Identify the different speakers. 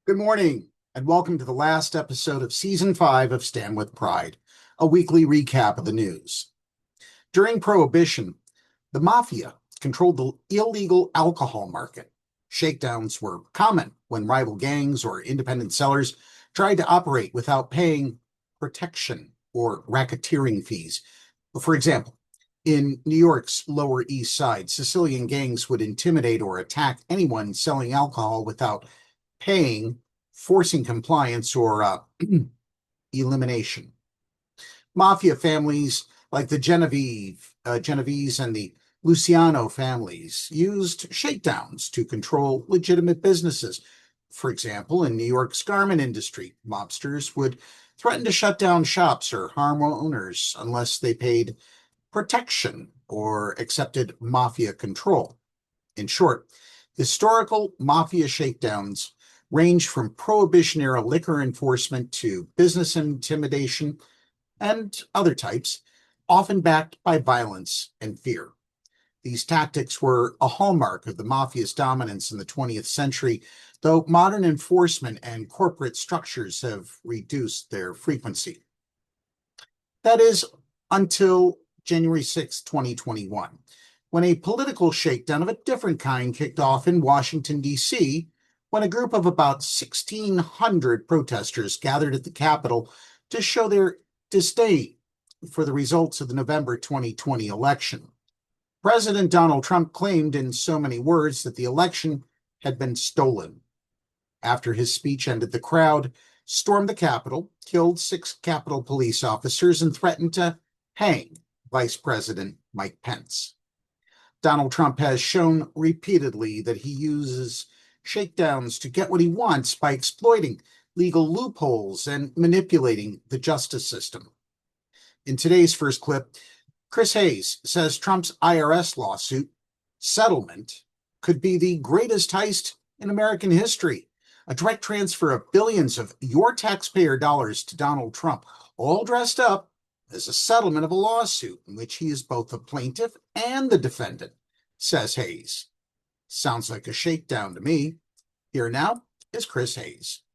Speaker 1: Good morning, and welcome to the last episode of Season 5 of Stand With Pride, a weekly recap of the news. During Prohibition, the Mafia controlled the illegal alcohol market. Shakedowns were common when rival gangs or independent sellers tried to operate without paying protection or racketeering fees. For example, in New York's Lower East Side, Sicilian gangs would intimidate or attack anyone selling alcohol without paying, forcing compliance, or elimination. Mafia families like the Genovese and the Luciano families used shakedowns to control legitimate businesses. For example, in New York's garment industry, mobsters would threaten to shut down shops or harm owners unless they paid protection or accepted mafia control. In short, historical mafia shakedowns range from Prohibition-era liquor enforcement to business intimidation and other types, often backed by violence and fear. These tactics were a hallmark of the mafia's dominance in the 20th century, though modern enforcement and corporate structures have reduced their frequency. That is, until January 6, 2021, when a political shakedown of a different kind kicked off in Washington, D.C., when a group of about 1,600 protesters gathered at the Capitol to show their disdain for the results of the November 2020 election. President Donald Trump claimed in so many words that the election had been stolen. After his speech ended, the crowd stormed the Capitol, killed 6 Capitol police officers, and threatened to hang Vice President Mike Pence. Donald Trump has shown repeatedly that he uses shakedowns to get what he wants by exploiting legal loopholes and manipulating the justice system. In today's first clip, Chris Hayes says Trump's IRS lawsuit settlement could be the greatest heist in American history, a direct transfer of billions of your taxpayer dollars to Donald Trump, all dressed up as a settlement of a lawsuit in which he is both the plaintiff and the defendant, says Hayes. Sounds like a shakedown to me. Here now is Chris Hayes.